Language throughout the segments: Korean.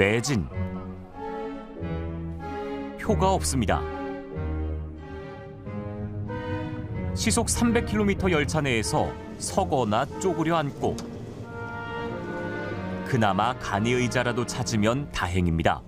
매진. 표가 없습니다. 시속 300km 열차 내에서 서거나 쪼그려 앉고 그나마 간이 의자라도 찾으면 다행입니다.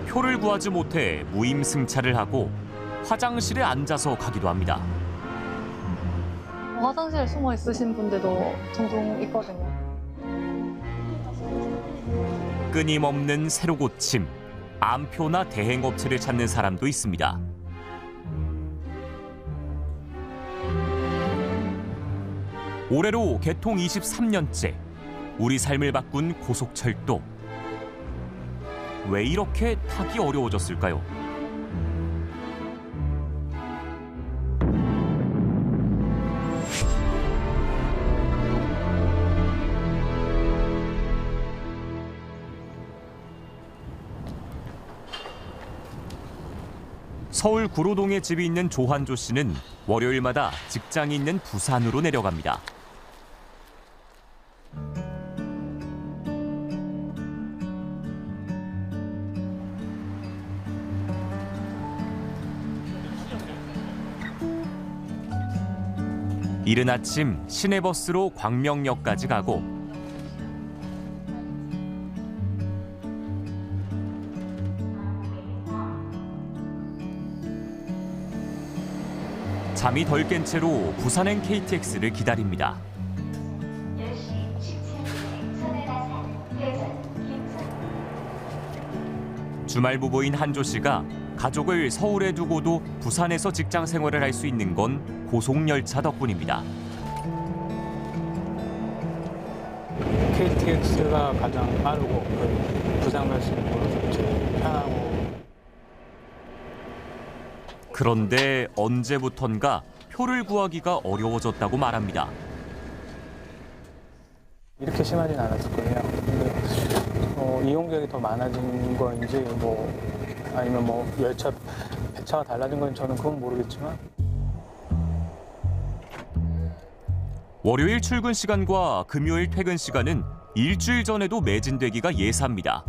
표를 구하지 못해 무임승차를 하고 화장실에 앉아서 가기도 합니다. 화장실에 숨어 있으신 분들도 종종 있거든요. 끊임없는 새로 고침, 암표나 대행업체를 찾는 사람도 있습니다. 올해로 개통 23년째, 우리 삶을 바꾼 고속철도. 왜 이렇게 타기 어려워졌을까요? 서울 구로동에 집이 있는 조한조 씨는 월요일마다 직장이 있는 부산으로 내려갑니다. 이른 아침 시내버스로 광명역까지 가고 잠이 덜 깬 채로 부산행 KTX를 기다립니다. 주말 부부인 한조 씨가 가족을 서울에 두고도 부산에서 직장 생활을 할 수 있는 건 고속열차 덕분입니다. KTX가 가장 빠르고 부산 갈 수 있는 거 제일 편하고. 그런데 언제부턴가 표를 구하기가 어려워졌다고 말합니다. 이렇게 심하진 않았을 거예요. 근데 이용객이 더 많아진 건지 아니면 열차 배차가 달라진 건지 저는 그건 모르겠지만. 월요일 출근 시간과 금요일 퇴근 시간은 일주일 전에도 매진되기가 예사입니다.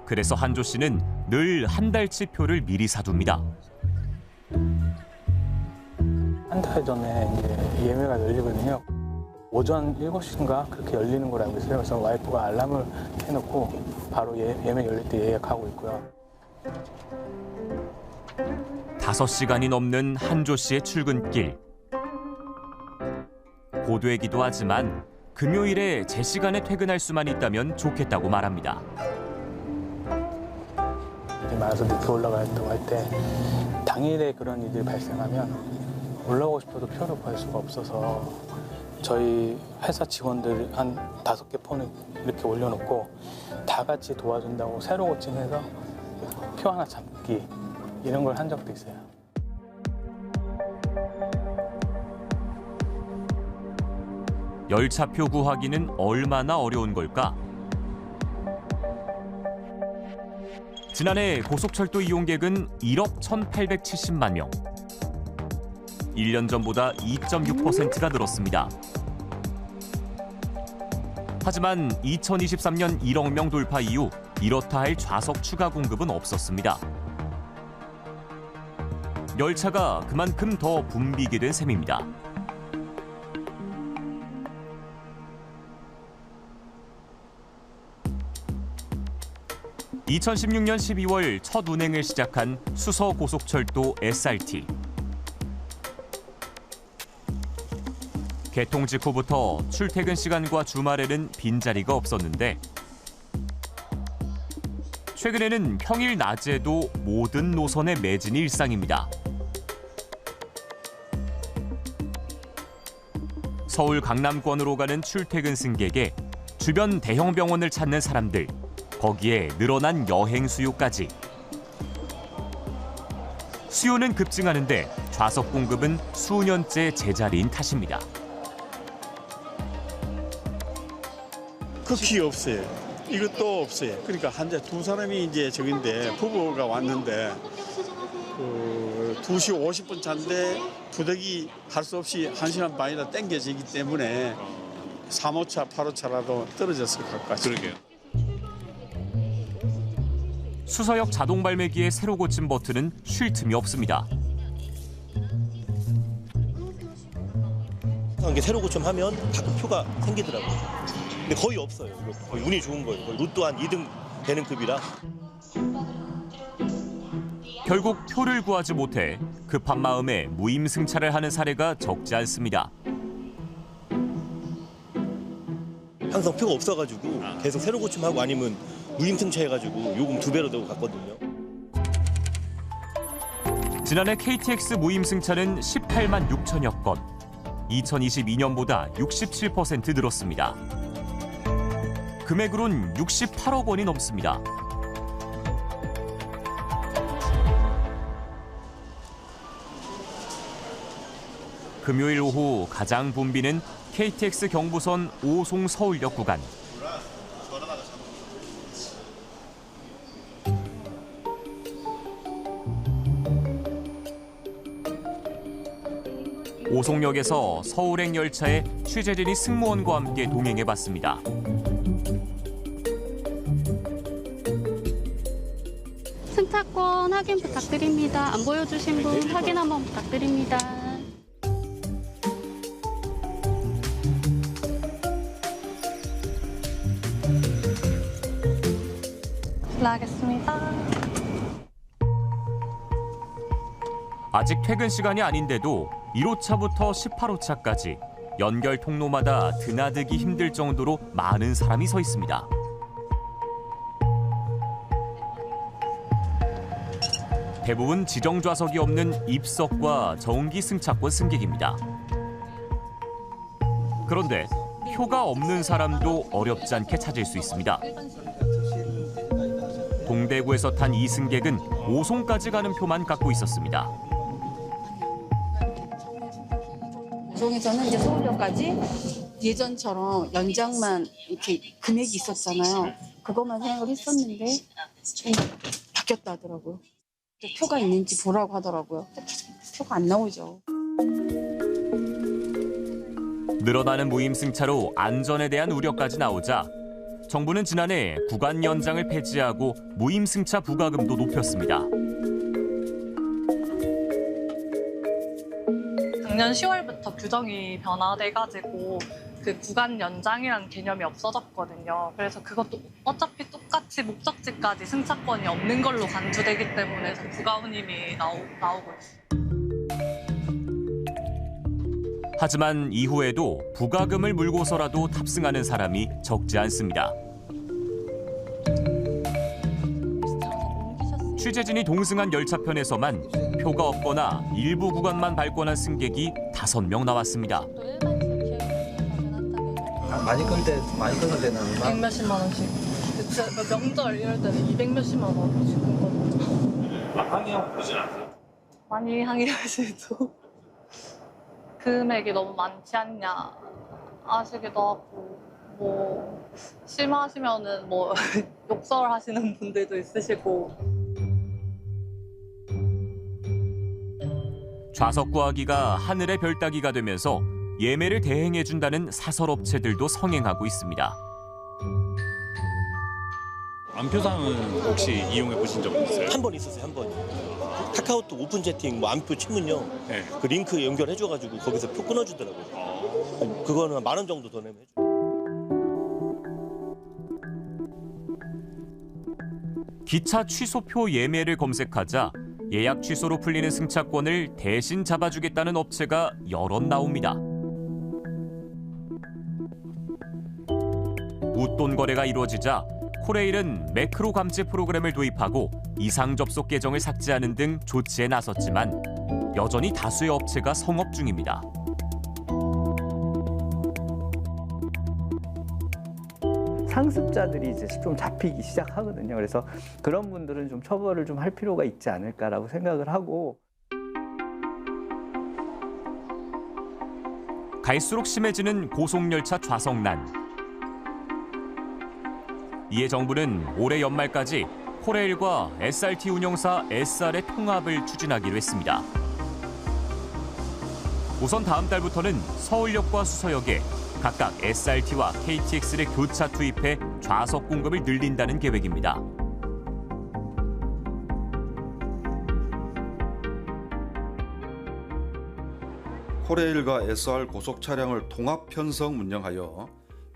그래서 한조 씨는 늘 한 달치 표를 미리 사둡니다. 한 달 전에 이제 예매가 열리거든요. 오전 7시인가 그렇게 열리는 걸 알고 있어요. 그래서 와이프가 알람을 해놓고 바로 예매 열릴 때 예약하고 있고요. 5시간이 넘는 한조 씨의 출근길. 고되기도 하지만 금요일에 제 시간에 퇴근할 수만 있다면 좋겠다고 말합니다. 많아서 늦게 올라가겠다고 할 때 당일에 그런 일이 발생하면 올라오고 싶어도 표를 구할 수가 없어서 저희 회사 직원들 한 5개 폰을 이렇게 올려놓고 다 같이 도와준다고 새로 고침해서 표 하나 잡기 이런 걸 한 적도 있어요. 열차표 구하기는 얼마나 어려운 걸까? 지난해 고속철도 이용객은 1억 1,870만 명. 1년 전보다 2.6%가 늘었습니다. 하지만 2023년 1억 명 돌파 이후 이렇다 할 좌석 추가 공급은 없었습니다. 열차가 그만큼 더 붐비게 된 셈입니다. (2016년 12월) 첫 운행을 시작한 수서고속철도 SRT. 개통 직후부터 출퇴근 시간과 주말에는 빈자리가 없었는데 최근에는 평일 낮에도 모든 노선의 매진이 일상입니다. 서울 강남권으로 가는 출퇴근 승객에 주변 대형 병원을 찾는 사람들, 거기에 늘어난 여행 수요까지. 수요는 급증하는데 좌석 공급은 수년째 제자리인 탓입니다. 극히 없어요. 이것도 없어요. 그러니까 두 사람이 이제 저긴데 부부가 왔는데 2시 50분 차인데 부득이 할 수 없이 1시간 반이나 땡겨지기 때문에 3호차, 8호차라도 떨어졌을 것 같아요. 그러게요. 수서역 자동 발매기의 새로 고친 버튼은 쉴 틈이 없습니다. 이게 새로 고침하면 가끔 표가 생기더라고요. 근데 거의 없어요. 거의 운이 좋은 거예요. 거의 로또 한 2등 되는 급이라. 결국 표를 구하지 못해 급한 마음에 무임승차를 하는 사례가 적지 않습니다. 항상 표가 없어가지고 계속 새로 고침하고 아니면 무임승차해가지고 요금 2배로 내고 갔거든요. 지난해 KTX 무임승차는 18만 6천여 건, 2022년보다 67% 늘었습니다. 금액으론 68억 원이 넘습니다. 금요일 오후 가장 붐비는 KTX 경부선 오송 서울역 구간. 오송역에서 서울행 열차에 취재진이 승무원과 함께 동행해봤습니다. 승차권 확인 부탁드립니다. 안 보여주신 분 확인 한번 부탁드립니다. 실례하겠습니다. 아직 퇴근 시간이 아닌데도 1호차부터 18호차까지 연결 통로마다 드나들기 힘들 정도로 많은 사람이 서 있습니다. 대부분 지정 좌석이 없는 입석과 정기 승차권 승객입니다. 그런데 표가 없는 사람도 어렵지 않게 찾을 수 있습니다. 동대구에서 탄 이 승객은 오송까지 가는 표만 갖고 있었습니다. 오송에서는 이제 서울역까지 예전처럼 연장만 이렇게 금액이 있었잖아요. 그것만 생각을 했었는데 바뀌었다 하더라고요. 표가 있는지 보라고 하더라고요. 표가 안 나오죠. 늘어나는 무임승차로 안전에 대한 우려까지 나오자 정부는 지난해 구간 연장을 폐지하고 무임승차 부과금도 높였습니다. 작년 10월부터 규정이 변화돼가지고 그 구간 연장이라는 개념이 없어졌거든요. 그래서 그것도 어차피 똑같이 목적지까지 승차권이 없는 걸로 간주되기 때문에 부가 운임이 나오고 있어요. 하지만 이후에도 부과금을 물고서라도 탑승하는 사람이 적지 않습니다. 취재진이 동승한 열차편에서만 표가 없거나 일부 구간만 발권한 승객이 5명 나왔습니다. 많이 끊을 때는 얼마? 100몇십만 원씩. 진짜 명절 이럴 때는 200몇십만 원씩 끊거든요. 항의하고 그러진 않아요? 많이 항의하시도 금액이 너무 많지 않냐 아시기도 하고 뭐 심하시면은 뭐 욕설하시는 분들도 있으시고. 좌석 구하기가 하늘의 별 따기가 되면서 예매를 대행해준다는 사설업체들도 성행하고 있습니다. 안표상은 혹시 이용해 보신 적 있어요? 한 번 있었어요, 한 번. 카카오톡 오픈 채팅 뭐 안표 치면요. 네. 그 링크 연결해줘가지고 거기서 표 끊어주더라고요. 그거는 10,000원 정도 더 내면 해줘. 기차 취소표 예매를 검색하자 예약 취소로 풀리는 승차권을 대신 잡아주겠다는 업체가 여럿 나옵니다. 웃돈 거래가 이루어지자 코레일은 매크로 감지 프로그램을 도입하고 이상 접속 계정을 삭제하는 등 조치에 나섰지만 여전히 다수의 업체가 성업 중입니다. 상습자들이 이제 좀 잡히기 시작하거든요. 그래서 그런 분들은 좀 처벌을 좀 할 필요가 있지 않을까라고 생각을 하고. 갈수록 심해지는 고속열차 좌석난. 이에 정부는 올해 연말까지 코레일과 SRT 운영사 SR의 통합을 추진하기로 했습니다. 우선 다음 달부터는 서울역과 수서역에 각각 SRT와 KTX를 교차 투입해 좌석 공급을 늘린다는 계획입니다. 코레일과 SR 고속 차량을 통합 편성 운영하여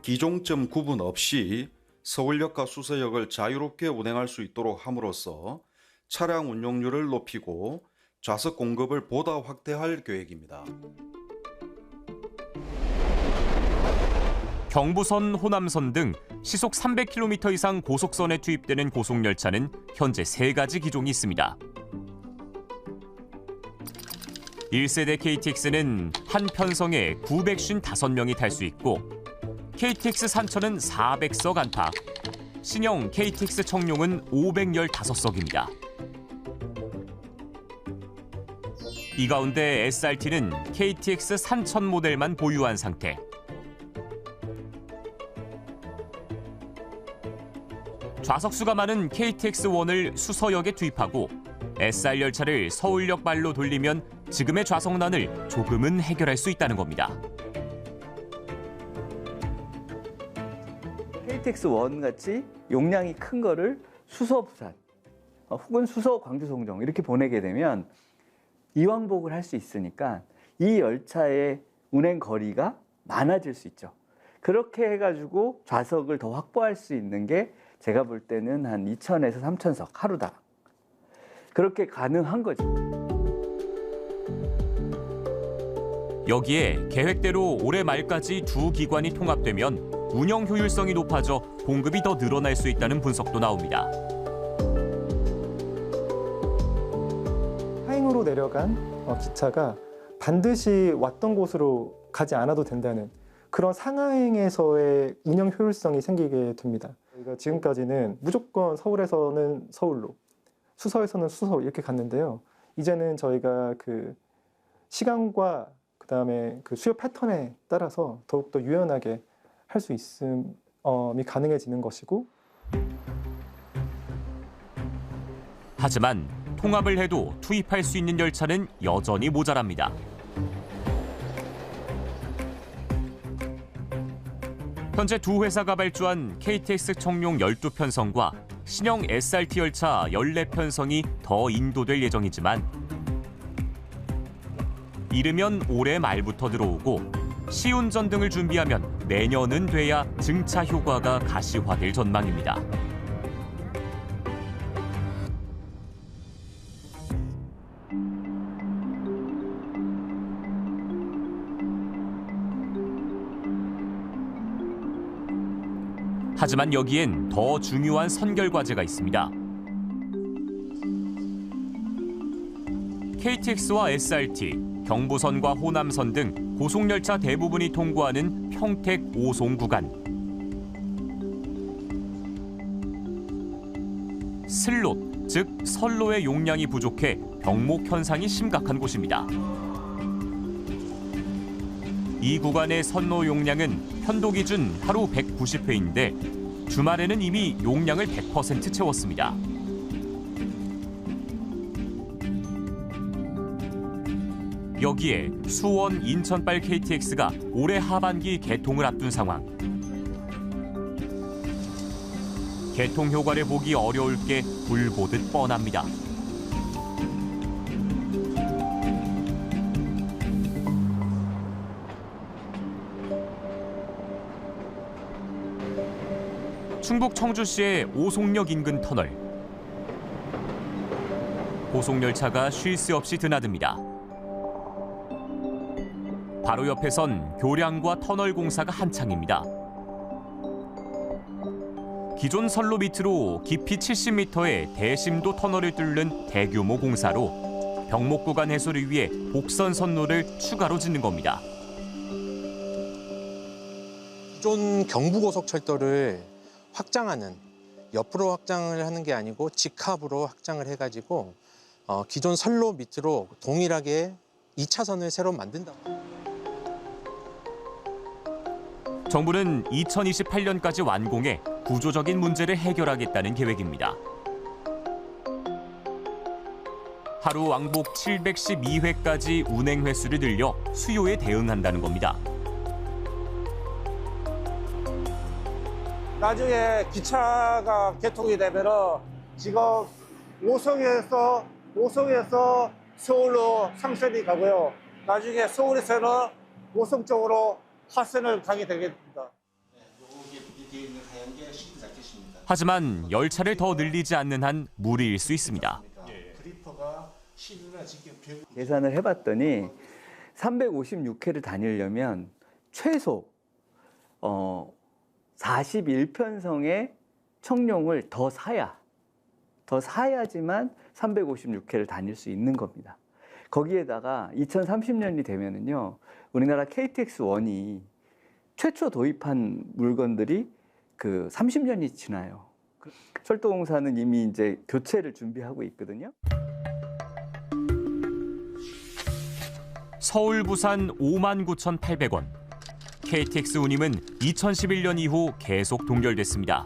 기종점 구분 없이 서울역과 수서역을 자유롭게 운행할 수 있도록 함으로써 차량 운용률을 높이고 좌석 공급을 보다 확대할 계획입니다. 경부선, 호남선 등 시속 300km 이상 고속선에 투입되는 고속열차는 현재 3가지 기종이 있습니다. 1세대 KTX는 한 편성에 955명이 탈 수 있고 KTX 산천은 400석 안팎, 신형 KTX 청룡은 515석입니다. 이 가운데 SRT는 KTX 산천 모델만 보유한 상태. 좌석수가 많은 KTX1을 수서역에 투입하고 SR 열차를 서울역 발로 돌리면 지금의 좌석난을 조금은 해결할 수 있다는 겁니다. KTX1 같이 용량이 큰 거를 수서 부산 혹은 수서 광주 송정 이렇게 보내게 되면 이왕복을 할 수 있으니까 이 열차의 운행 거리가 많아질 수 있죠. 그렇게 해가지고 좌석을 더 확보할 수 있는 게 제가 볼 때는 한 2,000에서 3,000석 하루당. 그렇게 가능한 거죠. 여기에 계획대로 올해 말까지 두 기관이 통합되면 운영 효율성이 높아져 공급이 더 늘어날 수 있다는 분석도 나옵니다. 하행으로 내려간 기차가 반드시 왔던 곳으로 가지 않아도 된다는 그런 상하행에서의 운영 효율성이 생기게 됩니다. 저희가 지금까지는 무조건 서울에서는 서울로, 수서에서는 수서 이렇게 갔는데요. 이제는 저희가 그 시간과 그다음에 그 수요 패턴에 따라서 더욱더 유연하게 할 수 있음이 가능해지는 것이고. 하지만 통합을 해도 투입할 수 있는 열차는 여전히 모자랍니다. 현재 두 회사가 발주한 KTX 청룡 12편성과 신형 SRT 열차 14편성이 더 인도될 예정이지만 이르면 올해 말부터 들어오고 시운전 등을 준비하면 내년은 돼야 증차 효과가 가시화될 전망입니다. 하지만 여기엔 더 중요한 선결 과제가 있습니다. KTX와 SRT, 경부선과 호남선 등 고속열차 대부분이 통과하는 평택 5송 구간. 슬롯, 즉 선로의 용량이 부족해 병목 현상이 심각한 곳입니다. 이 구간의 선로 용량은 편도 기준 하루 190회인데 주말에는 이미 용량을 100% 채웠습니다. 여기에 수원, 인천발 KTX가 올해 하반기 개통을 앞둔 상황. 개통 효과를 보기 어려울 게 불 보듯 뻔합니다. 충북 청주시의 오송역 인근 터널. 고속열차가 쉴 새 없이 드나듭니다. 바로 옆에선 교량과 터널 공사가 한창입니다. 기존 선로 밑으로 깊이 70m의 대심도 터널을 뚫는 대규모 공사로 병목 구간 해소를 위해 복선 선로를 추가로 짓는 겁니다. 기존 경부고속철도를 확장하는, 옆으로 확장을 하는 게 아니고 직합으로 확장을 해가지고 기존 선로 밑으로 동일하게 2차선을 새로 만든다. 정부는 2028년까지 완공해 구조적인 문제를 해결하겠다는 계획입니다. 하루 왕복 712회까지 운행 횟수를 늘려 수요에 대응한다는 겁니다. 나중에 기차가 개통이 되면은 지금 오송에서 서울로 상선이 가고요. 나중에 서울에서는 오송 쪽으로 하선을 가게 되겠습니다. 하지만 열차를 더 늘리지 않는 한 무리일 수 있습니다. 계산을 해봤더니 356회를 다니려면 최소 41편성의 청룡을 더 사야지만 356회를 다닐 수 있는 겁니다. 거기에다가 2030년이 되면은요, 우리나라 KTX1이 최초 도입한 물건들이 그 30년이 지나요. 철도공사는 이미 이제 교체를 준비하고 있거든요. 서울 부산 59,800원. KTX 운임은 2011년 이후 계속 동결됐습니다.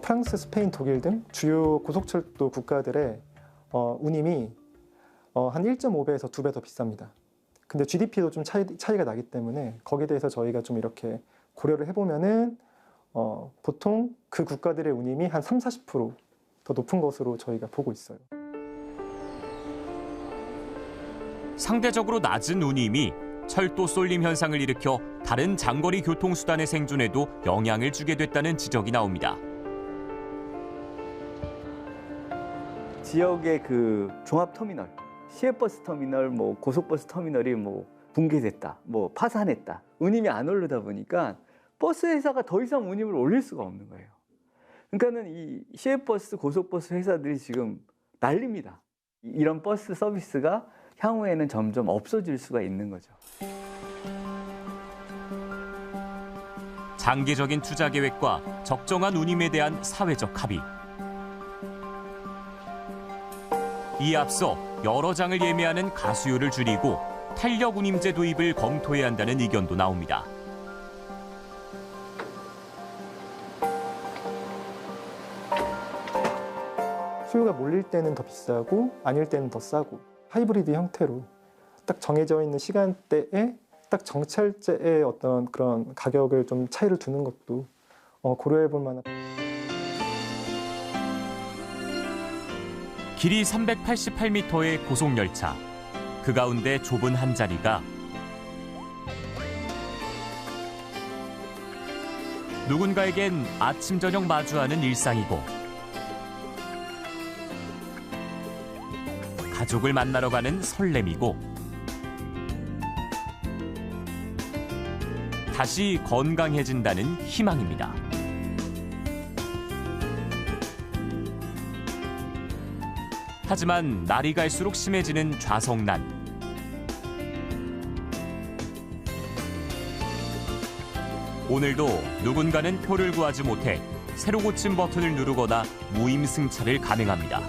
프랑스, 스페인, 독일 등 주요 고속철도 국가들의 운임이 한 1.5배에서 2배 더 비쌉니다. 근데 GDP도 좀 차이가 나기 때문에 거기에 대해서 저희가 좀 이렇게 고려를 해보면은 보통 그 국가들의 운임이 한 30-40% 더 높은 것으로 저희가 보고 있어요. 상대적으로 낮은 운임이 철도 쏠림 현상을 일으켜 다른 장거리 교통수단의 생존에도 영향을 주게 됐다는 지적이 나옵니다. 지역의 그 종합터미널, 시외버스 터미널, 고속버스 터미널이 붕괴됐다, 파산했다. 운임이 안 오르다 보니까 버스 회사가 더 이상 운임을 올릴 수가 없는 거예요. 그러니까는 이 시외버스, 고속버스 회사들이 지금 난립니다. 이런 버스 서비스가 향후에는 점점 없어질 수가 있는 거죠. 장기적인 투자 계획과 적정한 운임에 대한 사회적 합의. 이에 앞서 여러 장을 예매하는 가수요를 줄이고 탄력 운임제 도입을 검토해야 한다는 의견도 나옵니다. 수요가 몰릴 때는 더 비싸고 아닐 때는 더 싸고 하이브리드 형태로 딱 정해져 있는 시간대에 딱 정찰제의 어떤 그런 가격을 좀 차이를 두는 것도 고려해 볼 만한. 길이 388m의 고속열차. 그 가운데 좁은 한 자리가 누군가에겐 아침 저녁 마주하는 일상이고 가족을 만나러 가는 설렘이고 다시 건강해진다는 희망입니다. 하지만 날이 갈수록 심해지는 좌석난. 오늘도 누군가는 표를 구하지 못해 새로 고친 버튼을 누르거나 무임승차를 감행합니다.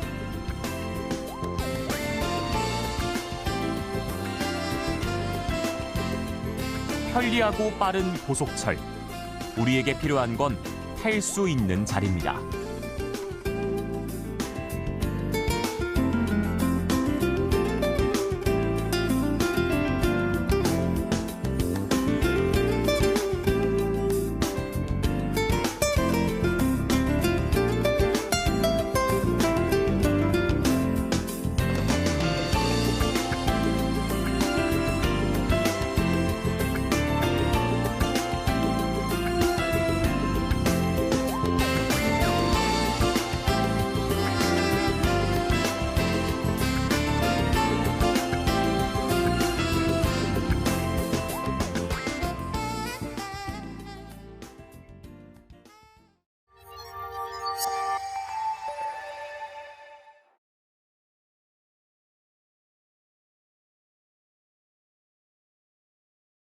편리하고 빠른 고속철. 우리에게 필요한 건 탈 수 있는 자리입니다.